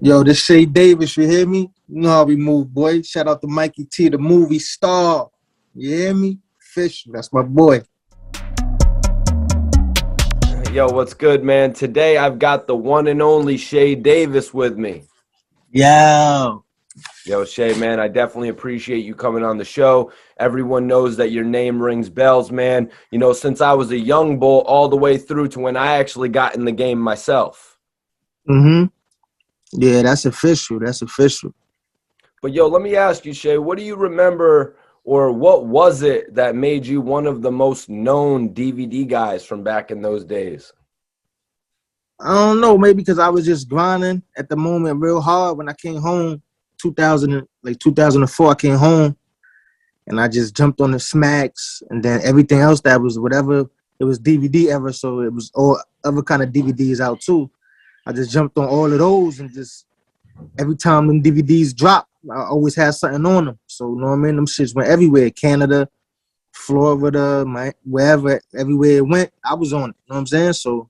Yo, this Shea Davis, you hear me? You know how we move, boy. Shout out to Mikey T, the movie star. You hear me? Fish, that's my boy. Yo, what's good, man? Today I've got the one and only Shea Davis with me. Yo. Yo, Shea, man, I definitely appreciate you coming on the show. Everyone knows that your name rings bells, man. You know, since I was a young bull all the way through to when I actually got in the game myself. Mm-hmm. Yeah, that's official. That's official. But yo, let me ask you, Shea, what do you remember or what was it that made you one of the most known DVD guys from back in those days? I don't know, maybe because I was just grinding at the moment real hard when I came home, 2004, I came home and I just jumped on the smacks and then everything else that was whatever, it was DVD ever, so it was all other kind of DVDs out too. I just jumped on all of those and just every time them DVDs drop, I always had something on them. So, you know what I mean? Them shits went everywhere. Canada, Florida, wherever, everywhere it went, I was on it. You know what I'm saying? So,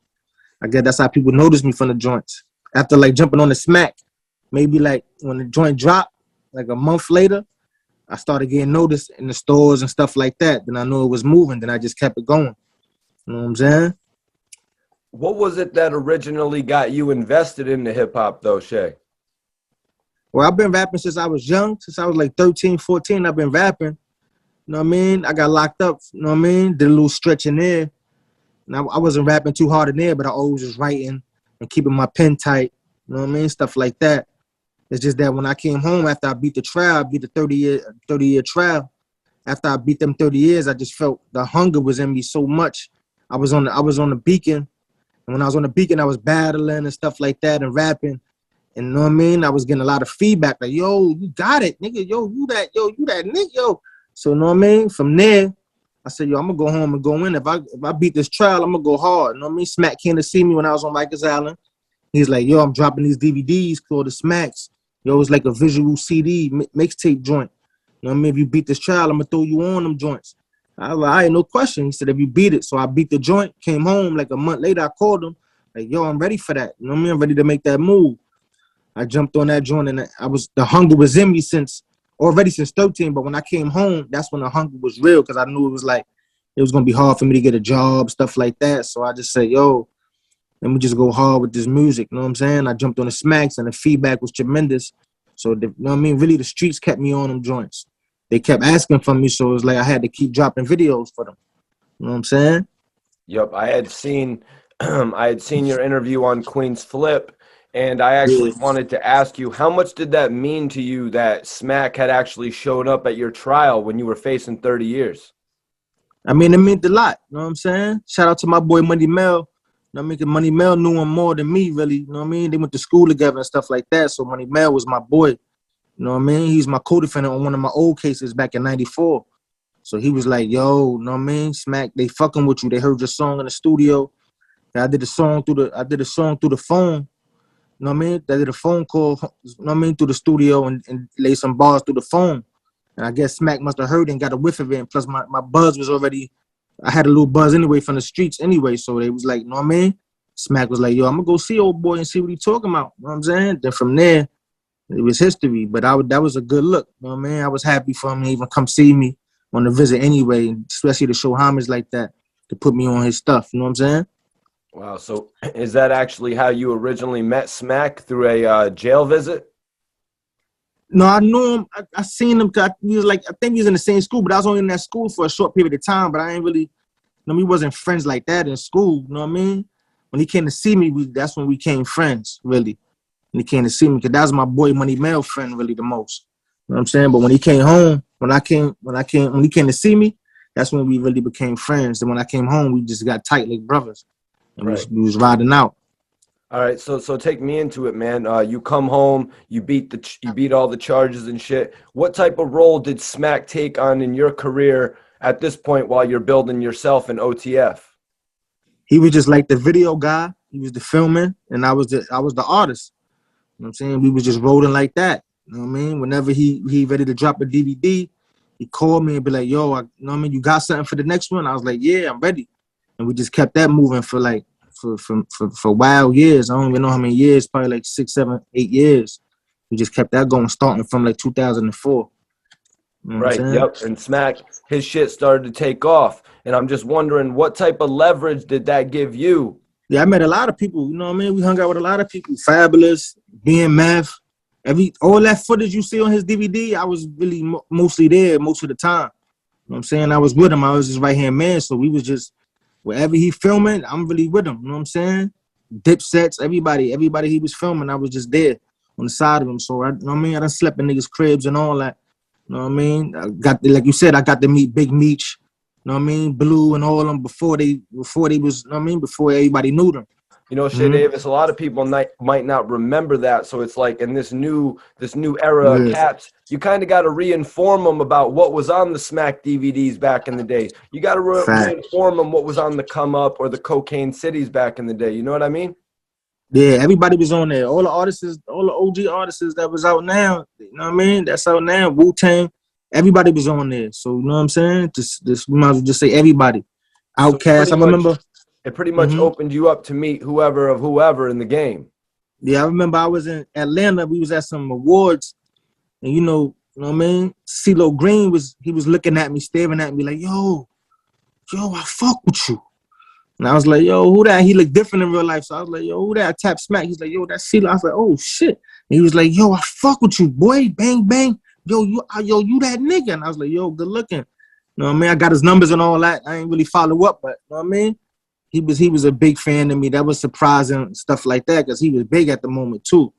I guess that's how people noticed me from the joints. After, like, jumping on the smack, maybe, like, when the joint dropped, like, a month later, I started getting noticed in the stores and stuff like that. Then I knew it was moving. Then I just kept it going. You know what I'm saying? What was it that originally got you invested into hip-hop, though, Shea? Well, I've been rapping since I was young. Since I was like 13, 14, I've been rapping. You know what I mean? I got locked up. You know what I mean? Did a little stretch in there. And I wasn't rapping too hard in there, but I always was writing and keeping my pen tight. You know what I mean? Stuff like that. It's just that when I came home after I beat the trial, I beat the 30-year trial. After I beat them 30 years, I just felt the hunger was in me so much. I was on the Beacon. And when I was on the Beacon, I was battling and stuff like that and rapping. And you know what I mean? I was getting a lot of feedback like, yo, you got it, nigga. Yo, you that nigga, yo. So, you know what I mean? From there, I said, yo, I'm going to go home and go in. If I beat this trial, I'm going to go hard. You know what I mean? Smack came to see me when I was on Rikers Island. He's like, yo, I'm dropping these DVDs called the Smacks. Yo, it's like a visual CD mixtape joint. You know what I mean? If you beat this trial, I'm going to throw you on them joints. I was like, all right, no question. He said, if you beat it. So I beat the joint, came home. Like a month later, I called him. Like, yo, I'm ready for that. You know what I mean? I'm ready to make that move. I jumped on that joint and the hunger was in me since 13. But when I came home, that's when the hunger was real because I knew it was going to be hard for me to get a job, stuff like that. So I just said, yo, let me just go hard with this music. You know what I'm saying? I jumped on the smacks and the feedback was tremendous. So, you know what I mean? Really, the streets kept me on them joints. They kept asking for me. So it was like I had to keep dropping videos for them. You know what I'm saying? Yep, I had seen your interview on Queen's Flip, and I actually wanted to ask you, how much did that mean to you that Smack had actually showed up at your trial when you were facing 30 years? I mean, it meant a lot. You know what I'm saying? Shout out to my boy Money Mel. You know what I mean? 'Cause Money Mel knew him more than me, really. You know what I mean? They went to school together and stuff like that. So Money Mel was my boy. You know what I mean? He's my co-defendant on one of my old cases back in '94. So he was like, yo, you know what I mean? Smack, they fucking with you. They heard your song in the studio. I did a song through the phone. You know what I mean? I did a phone call, you know what I mean, through the studio and laid some bars through the phone. And I guess Smack must have heard and got a whiff of it. And plus my buzz was already, I had a little buzz anyway from the streets anyway. So they was like, you know what I mean? Smack was like, yo, I'm going to go see old boy and see what he talking about. You know what I'm saying? Then from there, it was history. But that was a good look. You know what I mean? I was happy for him to even come see me on the visit anyway, especially to show homage like that, to put me on his stuff. You know what I'm saying? Wow, so is that actually how you originally met Smack, through a jail visit? No, I knew him. I seen him. He was like, I think he was in the same school, but I was only in that school for a short period of time. But I ain't really, you know, we wasn't friends like that in school. You know what I mean? When he came to see me, that's when we became friends, really. When he came to see me, because that was my boy Money Male friend, really the most. You know what I'm saying? But when he came home, when he came to see me, that's when we really became friends. And when I came home, we just got tight like brothers, and Right. we was riding out. All right, so take me into it, man. You come home, you beat all the charges and shit. What type of role did Smack take on in your career at this point while you're building yourself in OTF? He was just like the video guy. He was the filming, and I was the artist. You know what I'm saying? We was just rolling like that. You know what I mean? Whenever he ready to drop a DVD, he called me and be like, yo, you know what I mean? You got something for the next one? I was like, yeah, I'm ready. And we just kept that moving for for wild years. I don't even know how many years, probably like 6, 7, 8 years. We just kept that going, starting from like 2004. You know what I'm Right. saying? Yep. And Smack, his shit started to take off. And I'm just wondering, what type of leverage did that give you? Yeah, I met a lot of people. You know what I mean? We hung out with a lot of people. Fabulous, BMF, all that footage you see on his DVD, I was really mostly there most of the time. You know what I'm saying? I was with him. I was his right hand man. So we was just wherever he filming, I'm really with him. You know what I'm saying? Dipsets, everybody he was filming, I was just there on the side of him. So you know what I mean? I done slept in niggas' cribs and all that. You know what I mean? I got like you said, I got to meet Big Meech. You know what I mean? Blue and all of them before they was, you know what I mean? Before everybody knew them. You know, Shea Davis, a lot of people might not remember that. So it's like in this new era of cats, you kind of got to re-inform them about what was on the Smack DVDs back in the day. You got to re-inform them what was on the Come Up or the Cocaine Cities back in the day. You know what I mean? Yeah, everybody was on there. All the artists, all the OG artists that was out now, you know what I mean? That's out now. Wu-Tang, everybody was on there. So, you know what I'm saying? Just we might as well just say everybody. Outkast, I remember. It pretty much opened you up to meet whoever in the game. Yeah, I remember I was in Atlanta. We was at some awards, and you know what I mean? CeeLo Green was looking at me, staring at me like, yo, I fuck with you. And I was like, yo, who that? He looked different in real life. So I was like, yo, who that? I tapped Smack. He's like, yo, that's CeeLo. I was like, oh shit. And he was like, yo, I fuck with you, boy. Bang, bang. Yo, you that nigga. And I was like, yo, good looking. You know what I mean? I got his numbers and all that. I ain't really follow up, but you know what I mean? He was a big fan of me. That was surprising, stuff like that, because he was big at the moment too.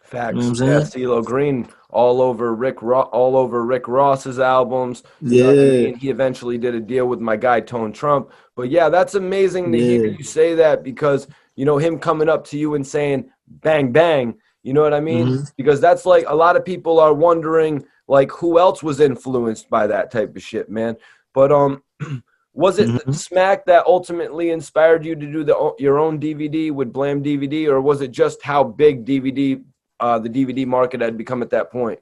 Facts. You know what I'm saying? CeeLo Green all over Rick Ross's albums. You know what I mean? He eventually did a deal with my guy Tone Trump. But yeah, that's amazing to hear you say that, because you know him coming up to you and saying bang bang. You know what I mean? Because that's like a lot of people are wondering like who else was influenced by that type of shit, man. But was it Smack that ultimately inspired you to do your own DVD with Blam DVD, or was it just how big the DVD market had become at that point?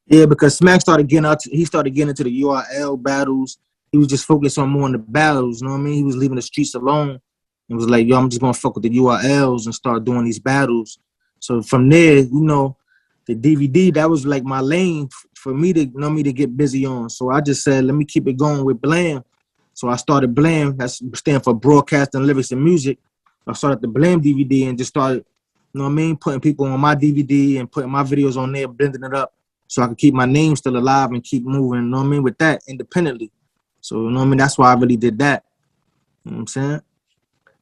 Yeah, because Smack started getting out. He started getting into the URL battles. He was just focused on more on the battles. You know what I mean? He was leaving the streets alone and was like, yo, I'm just gonna fuck with the URLs and start doing these battles. So from there, you know, the DVD, that was like my lane for me to, you know, me to get busy on. So I just said, let me keep it going with Blam. So I started Blam. That's stand for Broadcasting, Lyrics, and Music. I started the Blam DVD and just started, you know what I mean, putting people on my DVD and putting my videos on there, blending it up so I could keep my name still alive and keep moving, you know what I mean, with that independently. So, you know what I mean, that's why I really did that. You know what I'm saying?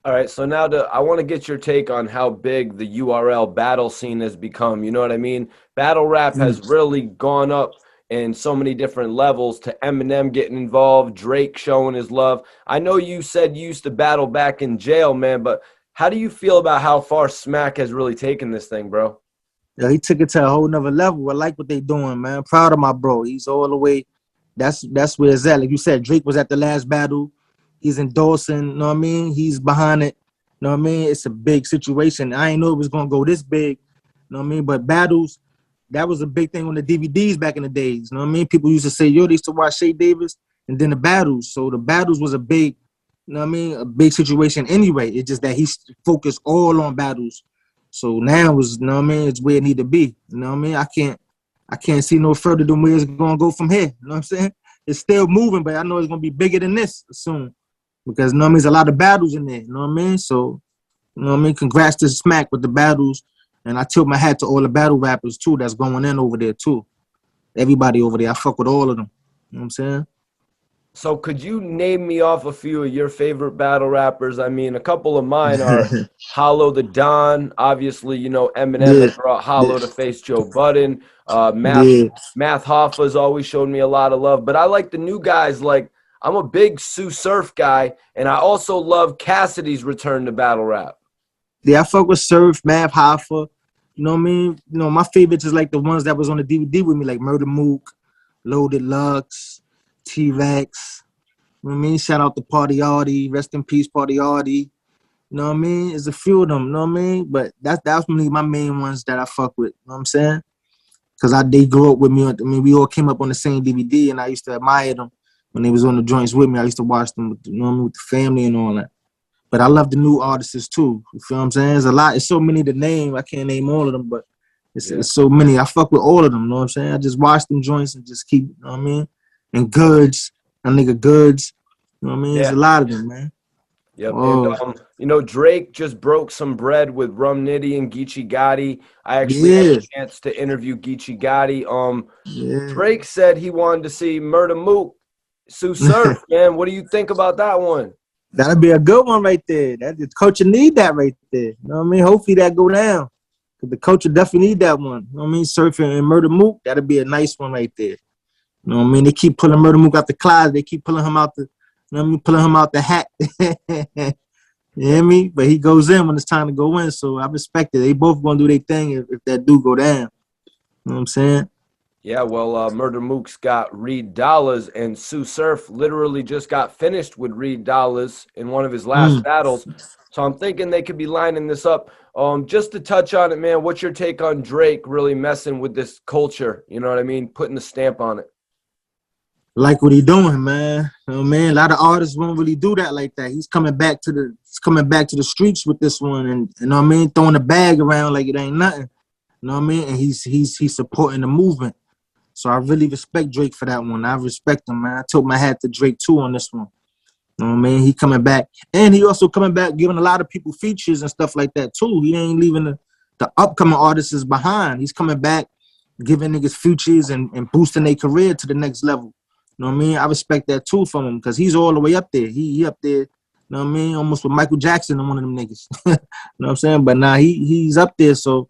All right, so now I want to get your take on how big the URL battle scene has become. You know what I mean? Battle rap has really gone up in so many different levels, to Eminem getting involved, Drake showing his love. I know you said you used to battle back in jail, man, but how do you feel about how far Smack has really taken this thing, bro? Yeah, he took it to a whole nother level. I like what they doing, man. Proud of my bro. He's all the way. That's where it's at. Like you said, Drake was at the last battle. He's endorsing, you know what I mean? He's behind it. You know what I mean? It's a big situation. I ain't know it was gonna go this big. You know what I mean? But battles, that was a big thing on the DVDs back in the days. You know what I mean? People used to say, yo, they used to watch Shea Davis and then the battles. So the battles was a big, you know what I mean? A big situation anyway. It's just that he's focused all on battles. So now is, you know what I mean? It's where it need to be. You know what I mean? I can't see no further than where it's gonna go from here. You know what I'm saying? It's still moving, but I know it's gonna be bigger than this soon. Because you know what I mean, there's a lot of battles in there, you know what I mean? So, you know what I mean? Congrats to Smack with the battles. And I tilt my hat to all the battle rappers too that's going in over there too. Everybody over there. I fuck with all of them. You know what I'm saying? So could you name me off a few of your favorite battle rappers? I mean, a couple of mine are Hollow the Don. Obviously, you know, Eminem has brought Hollow to face Joe Budden. Math Hoffa's always showed me a lot of love. But I like the new guys. Like, I'm a big Sue Surf guy, and I also love Cassidy's return to battle rap. Yeah, I fuck with Surf, Math Hoffa. You know what I mean? You know, my favorites is like the ones that was on the DVD with me, like Murder Mook, Loaded Lux, T-Rex. You know what I mean? Shout out to Party Artie. Rest in peace, Party Artie. You know what I mean? There's a few of them, you know what I mean? But that's really my main ones that I fuck with. You know what I'm saying? Because they grew up with me. I mean, we all came up on the same DVD, and I used to admire them when they was on the joints with me. I used to watch them with, you know what I mean, with the family and all that. But I love the new artists too. You feel what I'm saying? There's a lot. It's so many to name. I can't name all of them, but it's so many. I fuck with all of them. You know what I'm saying? I just watch them joints and just keep. You know what I mean? And Goods, that nigga Goods. You know what I mean? There's a lot of them, man. Yep, Oh. and you know, Drake just broke some bread with Rum Nitty and Geechee Gotti. I actually had a chance to interview Geechee Gotti. Drake said he wanted to see Murder Mook sue Surf. Man, what do you think about that one? That'd be a good one right there. That the culture need that right there. You know what I mean? Hopefully that go down. Cause the culture definitely need that one. You know what I mean? Surfing and Murder Mook, that'd be a nice one right there. You know what I mean? They keep pulling Murder Mook out the closet. They keep pulling him out the, you know what I mean? Pulling him out the hat. You hear me? But he goes in when it's time to go in. So I respect it. They both gonna do their thing if that do go down. You know what I'm saying? Yeah, well, Murder Mook's got Reed Dollars, and Sue Surf literally just got finished with Reed Dollars in one of his last battles. So I'm thinking they could be lining this up. Just to touch on it, man, what's your take on Drake really messing with this culture? You know what I mean? Putting the stamp on it. Like what he doing, man. You know what I mean? A lot of artists won't really do that like that. He's coming back to the streets with this one, and you know what I mean, throwing the bag around like it ain't nothing. You know what I mean? And he's supporting the movement. So I really respect Drake for that one. I respect him, man. I took my hat to Drake too on this one. You know what I mean? He coming back, and he also coming back giving a lot of people features and stuff like that too. He ain't leaving the upcoming artists behind. He's coming back, giving niggas features and boosting their career to the next level. You know what I mean? I respect that too from him because he's all the way up there. He up there, you know what I mean? Almost with Michael Jackson and one of them niggas. You know what I'm saying? But now he's up there, so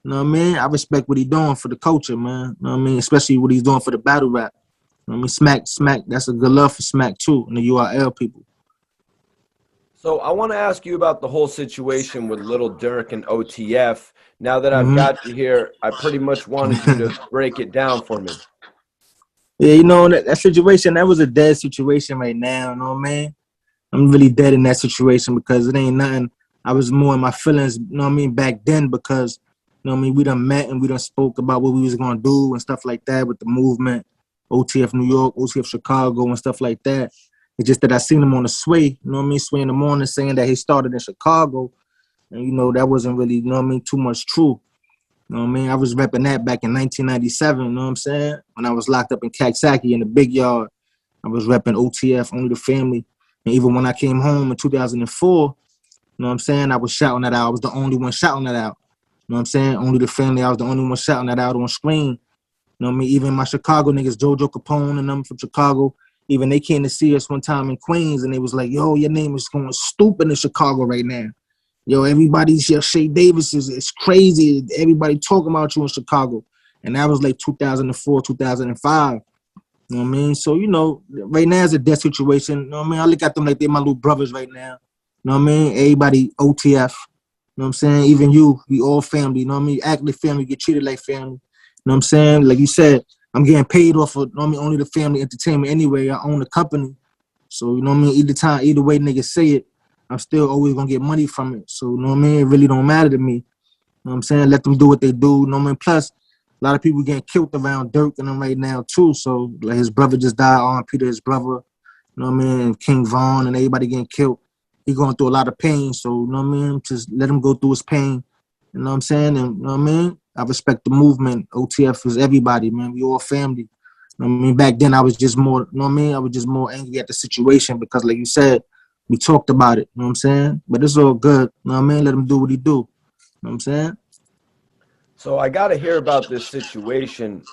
you know what I mean? I respect what he's doing for the culture, man. You know what I mean? Especially what he's doing for the battle rap. You know what I mean? Smack, that's a good love for Smack too, and the URL people. So I want to ask you about the whole situation with Lil Durk and OTF. Now that I've got you here, I pretty much wanted you to break it down for me. Yeah, you know, that situation, that was a dead situation right now, you know what I mean? I'm really dead in that situation because it ain't nothing. I was more in my feelings, you know what I mean, back then because, you know what I mean, we done met and we done spoke about what we was going to do and stuff like that with the movement, OTF New York, OTF Chicago and stuff like that. It's just that I seen him on the Sway, you know what I mean, Sway in the morning saying that he started in Chicago. And, you know, that wasn't really, you know what I mean, too much true. You know what I mean? I was repping that back in 1997, you know what I'm saying? When I was locked up in Kaksaki in the big yard, I was repping OTF, Only the Family. And even when I came home in 2004, you know what I'm saying? I was shouting that out. I was the only one shouting that out. You know what I'm saying? Only the Family, I was the only one shouting that out on screen. You know what I mean? Even my Chicago niggas, Jojo Capone and them from Chicago, even they came to see us one time in Queens and they was like, yo, your name is going stupid in Chicago right now. Yo, everybody's here. Shea Davis is crazy. Everybody talking about you in Chicago. And that was like 2004, 2005. You know what I mean? So, you know, right now it's a death situation. You know what I mean? I look at them like they're my little brothers right now. You know what I mean? Everybody OTF. You know what I'm saying? Even you, we all family. You know what I mean? Act like family, get treated like family. You know what I'm saying? Like you said, I'm getting paid off of, you know what I mean, Only the Family Entertainment anyway. I own the company. So, you know what I mean? Either way niggas say it, I'm still always gonna get money from it. So, you know what I mean? It really don't matter to me. You know what I'm saying? Let them do what they do. You know what I mean? Plus, a lot of people getting killed around Durk and them right now too. So, like his brother just died, R.I.P. to his brother. You know what I mean? And King Von and everybody getting killed. He going through a lot of pain. So, you know what I mean? Just let him go through his pain. You know what I'm saying? And you know what I mean? I respect the movement. OTF is everybody, man. We all family. You know what I mean? Back then I was just more, you know what I mean? I was just more angry at the situation because like you said, we talked about it, you know what I'm saying? But it's all good, you know what I mean? Let him do what he do, you know what I'm saying? So I got to hear about this situation.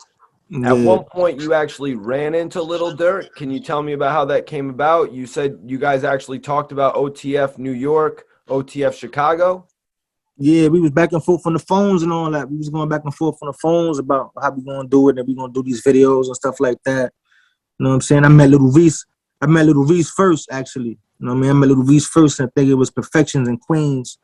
Yeah. At one point, you actually ran into Lil Durk. Can you tell me about how that came about? You said you guys actually talked about OTF New York, OTF Chicago. Yeah, we was back and forth on the phones and all that. We was going back and forth on the phones about how we gonna do it and we gonna do these videos and stuff like that. You know what I'm saying? I met Little Reese first, actually. You know what I mean? I met Little Reese first, and I think it was Perfections in Queens.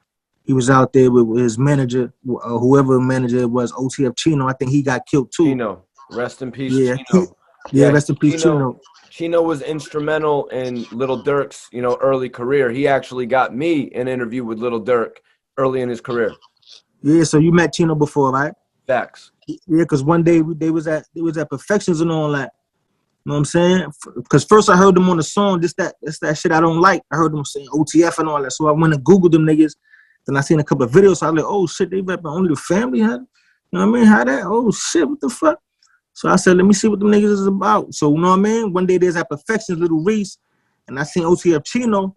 He was out there with his manager, whoever manager it was, OTF Chino. I think he got killed too. Chino. Rest in peace, Yeah. Chino. Yeah, rest in peace, Chino. Chino was instrumental in Lil Durk's, you know, early career. He actually got me an interview with Lil Durk early in his career. Yeah, so you met Chino before, right? Facts. Yeah, because one day they was at Perfections and all that. You know what I'm saying? Because first I heard them on the song, this that shit I don't like. I heard them saying OTF and all that. So I went and Googled them niggas. Then I seen a couple of videos. So I was like, oh shit, they rapping Only the Family had. You know what I mean? How that? Oh shit, what the fuck? So I said, let me see what them niggas is about. So you know what I mean? One day there's at Perfections, Little Reese, and I seen OTF Chino,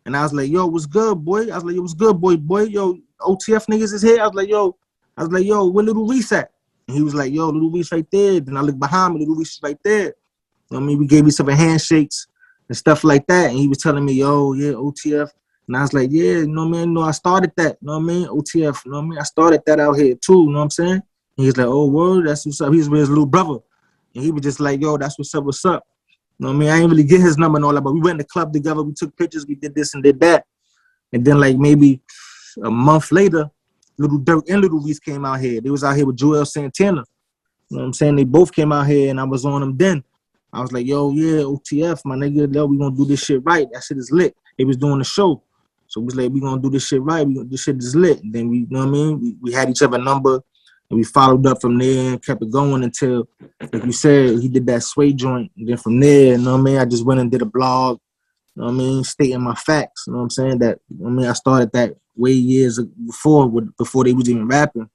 and I was like, yo, what's good, boy? I was like, yo, what's good, boy? Yo, OTF niggas is here. I was like, yo, where Little Reese at? And he was like, yo, Little Reese right there. Then I looked behind me, Little Reese is right there. You know what I mean? We gave each other handshakes and stuff like that. And he was telling me, yo, yeah, OTF. And I was like, yeah, you know what I mean? No, I started that. You know what I mean? OTF, you know what I mean? I started that out here too, you know what I'm saying? And he's like, oh, word, that's what's up. He was with his little brother. And he was just like, yo, that's what's up, what's up. You know what I mean? I ain't really get his number and all that, but we went in the club together. We took pictures. We did this and did that. And then like maybe a month later, Lil Durk and Little Reese came out here. They was out here with Joel Santana. You know what I'm saying? They both came out here and I was on them then. I was like, yo, yeah, OTF, my nigga, yo, we gonna do this shit right. That shit is lit. They was doing the show. So we was like, we gonna do this shit right. This shit is lit. And then we, you know what I mean? We had each other number and we followed up from there and kept it going until, like you said, he did that Sway joint. And then from there, you know what I mean? I just went and did a blog, you know what I mean? Stating my facts, you know what I'm saying? That, you know what I mean? I started that way years before they was even rapping.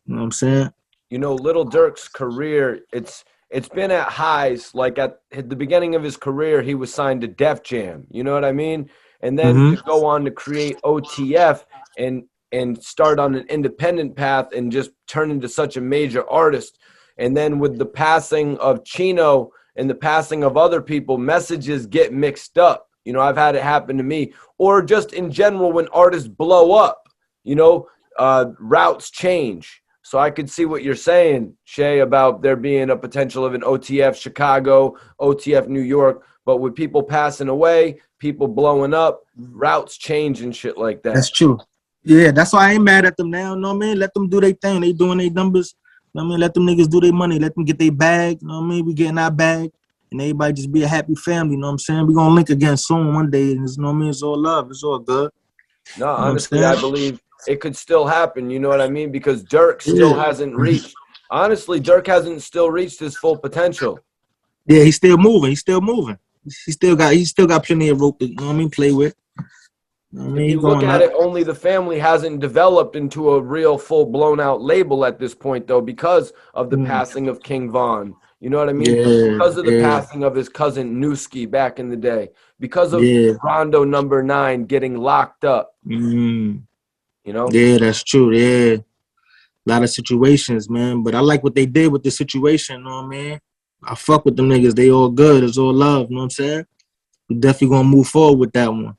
You know what I'm saying? You know, Lil Durk's career, it's been at highs. Like at the beginning of his career, he was signed to Def Jam. You know what I mean? And then to go on to create OTF and start on an independent path and just turn into such a major artist. And then with the passing of Chino and the passing of other people, messages get mixed up. You know, I've had it happen to me. Or just in general, when artists blow up, you know, routes change. So I could see what you're saying, Shea, about there being a potential of an OTF Chicago, OTF New York, but with people passing away, people blowing up, routes change and shit like that. That's true. Yeah, that's why I ain't mad at them now, you know what I mean? Let them do their thing. They doing their numbers. You know what I mean? Let them niggas do their money. Let them get their bag. You know what I mean? We getting our bag. And everybody just be a happy family, you know what I'm saying? We gonna link again soon one day. And you know what I mean? It's all love. It's all good. No, honestly, I believe it could still happen, you know what I mean? Because Durk still hasn't reached, honestly, Durk hasn't still reached his full potential. Yeah, he's still moving. He still got plenty of rope to, you know what I mean, play with. You know what I mean? If you look at it, Only the Family hasn't developed into a real full blown out label at this point, though, because of the passing of King Von. You know what I mean? Yeah, because of the passing of his cousin Newski back in the day. Because of Rondo number 9 getting locked up. You know? Yeah, that's true. Yeah. A lot of situations, man. But I like what they did with the situation, you know what I mean? I fuck with them niggas. They all good. It's all love, you know what I'm saying? We definitely gonna move forward with that one.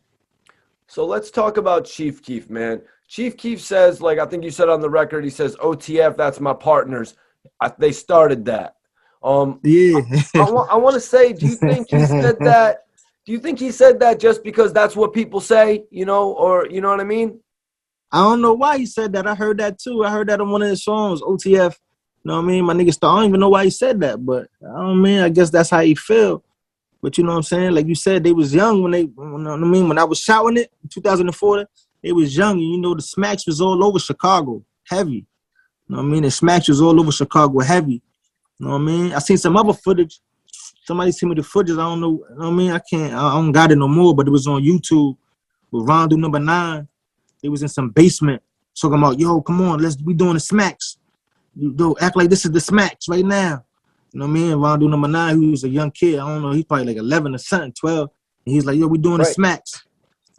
So let's talk about Chief Keef, man. Chief Keef says, like I think you said on the record, he says, OTF, that's my partners. They started that. Yeah. I want to say, do you think he said that? Do you think he said that just because that's what people say, you know, or you know what I mean? I don't know why he said that. I heard that too. I heard that on one of his songs, OTF. You know what I mean? My nigga I don't even know why he said that, but I don't mean, I guess that's how he feel. But you know what I'm saying? Like you said, they was young when you know what I mean? When I was shouting it in 2004, they was young. And you know, the smacks was all over Chicago, heavy. You know what I mean? The smacks was all over Chicago, heavy. You know what I mean? I seen some other footage. Somebody sent me the footage. I don't know. You know what I mean? I don't got it no more, but it was on YouTube with Rondo number 9. They was in some basement talking about, yo, come on, we doing the smacks. You act like this is the smacks right now. You know what I mean? Rondo number 9, he was a young kid. I don't know, he's probably like 11 or something, 12. And he's like, yo, we doing the smacks.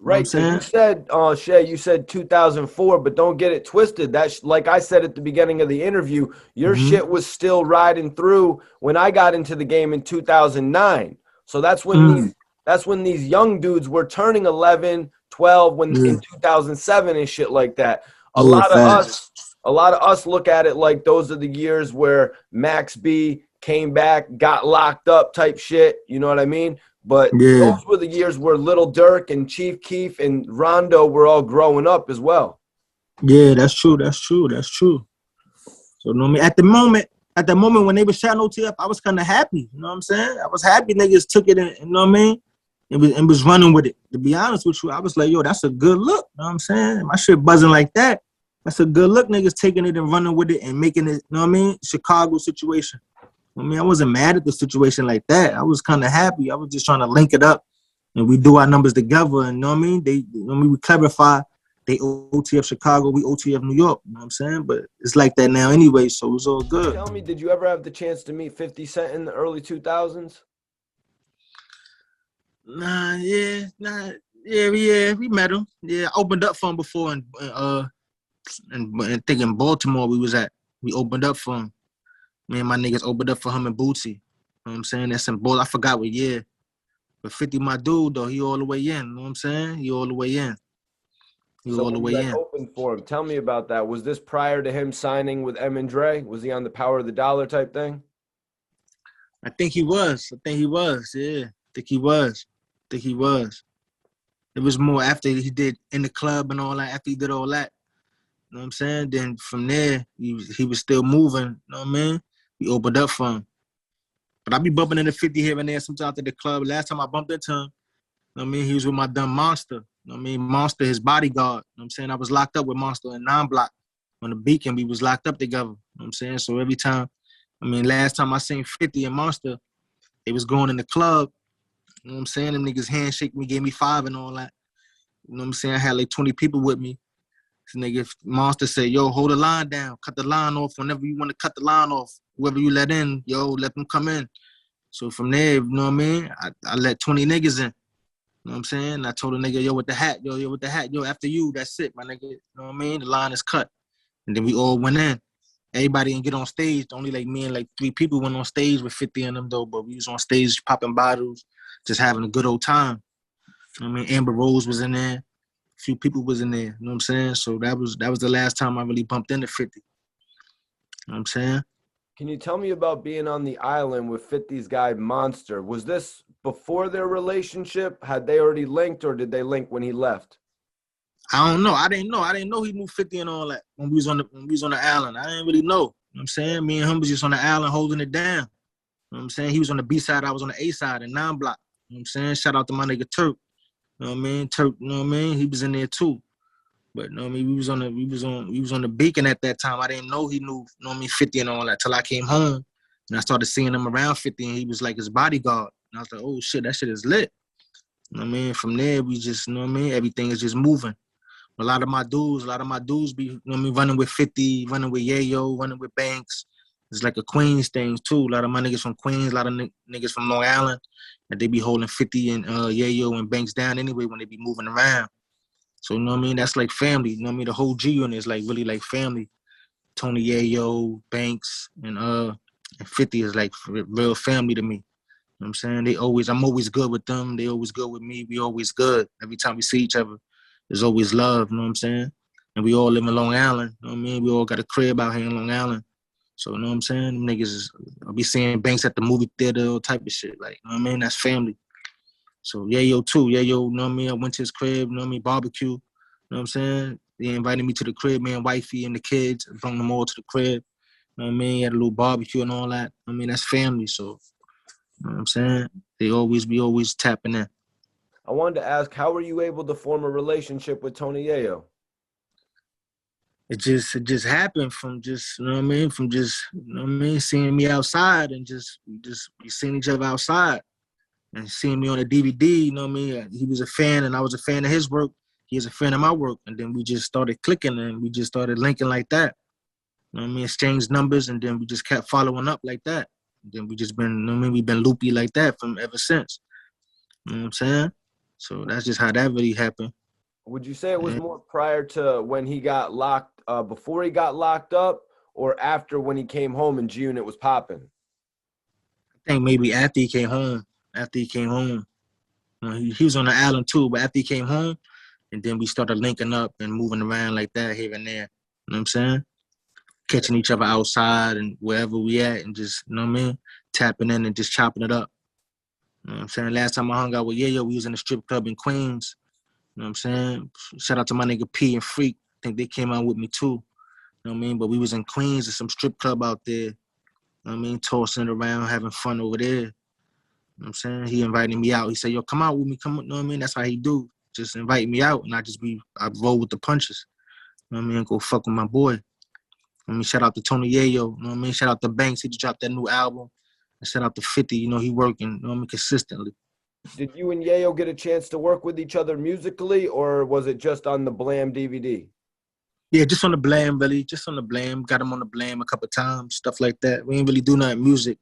Right. So you said, Shea, you said 2004, but don't get it twisted. That's like I said at the beginning of the interview, your shit was still riding through when I got into the game in 2009. So that's when these young dudes were turning 11, 12 in 2007 and shit like that. A lot of us look at it like those are the years where Max B came back, got locked up type shit. You know what I mean? But those were the years where Lil Durk and Chief Keef and Rondo were all growing up as well. Yeah, that's true. So you know what I mean? At the moment when they were shouting OTF, I was kind of happy. You know what I'm saying? I was happy niggas took it and you know what I mean? And was running with it. To be honest with you, I was like, yo, that's a good look. You know what I'm saying? My shit buzzing like that. That's a good look, niggas taking it and running with it and making it, you know what I mean? Chicago situation. I mean, I wasn't mad at the situation like that. I was kind of happy. I was just trying to link it up, and we do our numbers together. And you know what I mean? We clarify. They OTF Chicago, we OTF New York. You know what I'm saying? But it's like that now anyway, so it's all good. Tell me, did you ever have the chance to meet 50 Cent in the early 2000s? Yeah, we met him. Yeah, I opened up for him before, and think in Baltimore we opened up for him. Me and my niggas opened up for him in Bootsy. You know what I'm saying? That's in Ball. I forgot what year. But 50, my dude, though, he all the way in. You know what I'm saying? He all the way in. So when you opened for him, tell me about that. Was this prior to him signing with M and Dre? Was he on the Power of the Dollar type thing? I think he was. Yeah. I think he was. It was more after he did In the Club and all that, after he did all that. You know what I'm saying? Then from there, he was still moving. You know what I mean? We opened up for him. But I be bumping into 50 here and there sometimes at the club. Last time I bumped into him, you know what I mean? He was with my Goon Monsta. You know what I mean? Monsta, his bodyguard. You know what I'm saying? I was locked up with Monsta in 9 Block. On the Beacon, we was locked up together. You know what I'm saying? So every time, last time I seen 50 and Monsta, they was going in the club. You know what I'm saying? Them niggas handshake me, gave me 5 and all that. You know what I'm saying? I had like 20 people with me. This nigga Monsta said, yo, hold the line down. Cut the line off whenever you want to cut the line off. Whoever you let in, yo, let them come in. So from there, you know what I mean? I let 20 niggas in. You know what I'm saying? I told a nigga, yo, with the hat, yo, after you, that's it, my nigga. You know what I mean? The line is cut. And then we all went in. Everybody didn't get on stage. Only like me and like 3 people went on stage with 50 in them though, but we was on stage popping bottles, just having a good old time. You know what I mean? Amber Rose was in there. A few people was in there. You know what I'm saying? So that was the last time I really bumped into 50. You know what I'm saying? Can you tell me about being on the island with 50's guy Monster? Was this before their relationship? Had they already linked, or did they link when he left? I don't know. I didn't know he moved 50 and all that when we was on the island. I didn't really know. You know what I'm saying? Me and him was just on the island holding it down. You know what I'm saying? He was on the B side, I was on the A side in 9 Block. You know what I'm saying? Shout out to my nigga Turk. You know what I mean? Turk, you know what I mean? He was in there too. But you know what I mean, we was on the Beacon at that time. I didn't know he knew, you know what I mean, 50 and all that till I came home and I started seeing him around 50 and he was like his bodyguard. And I was like, oh shit, that shit is lit. You know what I mean? From there we just, you know what I mean, everything is just moving. A lot of my dudes be, you know what I mean, running with 50, running with Yayo, running with Banks. It's like a Queens thing too. A lot of my niggas from Queens, a lot of niggas from Long Island, and they be holding 50 and Yayo and Banks down anyway when they be moving around. So, you know what I mean? That's like family. You know what I mean? The whole G unit is like really like family. Tony Yayo, Banks, and 50 is like real family to me. You know what I'm saying? I'm always good with them. They always good with me. We always good. Every time we see each other, there's always love, you know what I'm saying? And we all live in Long Island, you know what I mean? We all got a crib out here in Long Island. So, you know what I'm saying? Them niggas, I'll be seeing Banks at the movie theater, all type of shit. Like, you know what I mean? That's family. So Yayo too. Yayo, you know what I mean? I went to his crib, you know what I mean? Barbecue, you know what I'm saying? They invited me to the crib, me and wifey and the kids, brought them all to the crib. You know what I mean? Had a little barbecue and all that. I mean, that's family. So, you know what I'm saying? Be always tapping in. I wanted to ask, how were you able to form a relationship with Tony Yayo? It just happened from just, you know what I mean? From just, you know what I mean? Seeing me outside and we seeing each other outside. And seeing me on the DVD, you know what I mean? He was a fan and I was a fan of his work. He was a fan of my work. And then we just started clicking and we just started linking like that. You know what I mean? Exchanged numbers and then we just kept following up like that. And then we just been, you know what I mean? We've been loopy like that from ever since. You know what I'm saying? So that's just how that really happened. Would you say it was more prior to when he got locked, before he got locked up, or after when he came home in June it was popping? I think maybe after he came home. You know, he was on the island too, but after he came home, and then we started linking up and moving around like that here and there. You know what I'm saying? Catching each other outside and wherever we at and just, you know what I mean? Tapping in and just chopping it up. You know what I'm saying? Last time I hung out with Yayo, we was in a strip club in Queens. You know what I'm saying? Shout out to my nigga P and Freak. I think they came out with me too. You know what I mean? But we was in Queens at some strip club out there. You know what I mean? Tossing it around, having fun over there. You know what I'm saying? He invited me out. He said, yo, come out with me. Come, you know what I mean? That's how he do. Just invite me out and I roll with the punches. You know what I mean? Go fuck with my boy. I mean, shout out to Tony Yayo. You know what I mean? Shout out to Banks. He just dropped that new album. And shout out to 50, you know, he working, you know what I mean, consistently. Did you and Yayo get a chance to work with each other musically, or was it just on the Blam DVD? Yeah, just on the Blam, really. Just on the Blam. Got him on the Blam a couple times, stuff like that. We ain't really do nothing music.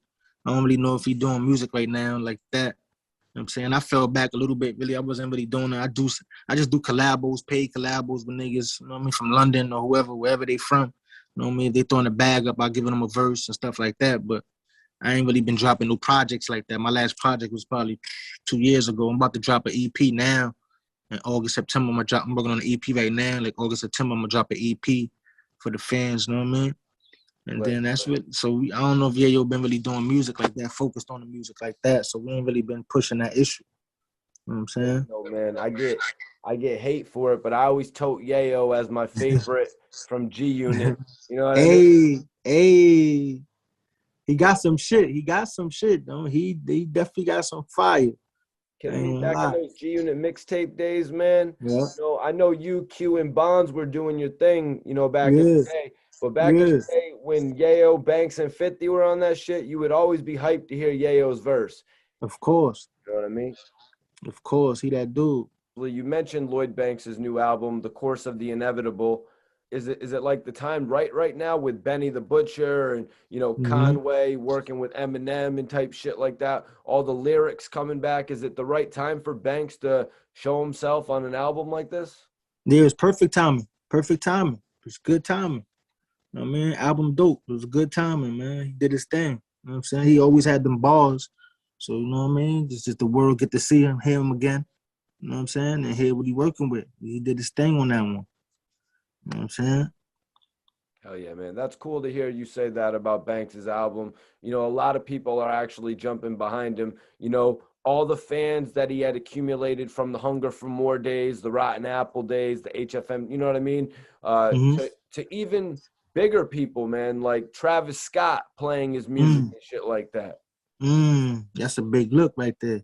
I don't really know if he doing music right now like that. You know what I'm saying? I fell back a little bit, really. I wasn't really doing it. I just do collabos, paid collabos with niggas, you know what I mean, from London or whoever, wherever they from. You know what I mean? They throwing the bag up, I giving them a verse and stuff like that. But I ain't really been dropping no projects like that. My last project was probably 2 years ago. I'm about to drop an EP now. In August, September, I'm working on an EP right now. Like August, September, I'm gonna drop an EP for the fans, you know what I mean? And then that's what, so I don't know if Yayo been really doing music like that, focused on the music like that. So we ain't really been pushing that issue. You know what I'm saying? No, man, I get hate for it, but I always tote Yayo as my favorite from G Unit. You know what I mean? Hey, he got some shit. He got some shit, though. He definitely got some fire. Kidding me? Back in those G Unit mixtape days, man. Yeah. You know, I know you, Q, and Bonds were doing your thing, you know, back in the day. But back in the day, when Yayo, Banks, and 50 were on that shit, you would always be hyped to hear Yayo's verse. Of course. You know what I mean? Of course, he that dude. Well, you mentioned Lloyd Banks' new album, The Course of the Inevitable. Is it like the time right now with Benny the Butcher and, you know, Conway working with Eminem and type shit like that? All the lyrics coming back. Is it the right time for Banks to show himself on an album like this? Yeah, it was perfect timing. Perfect timing. It was good timing. You know what I mean? Album dope. It was good timing, man. He did his thing. You know what I'm saying? He always had them bars. So, you know what I mean? Just the world get to see him, hear him again. You know what I'm saying? And hear what he working with. He did his thing on that one. You know what I'm saying? Hell yeah, man. That's cool to hear you say that about Banks' album. You know, a lot of people are actually jumping behind him. You know, all the fans that he had accumulated from the Hunger for More days, the Rotten Apple days, the HFM, you know what I mean? To even bigger people, man, like Travis Scott playing his music and shit like that. That's a big look right there.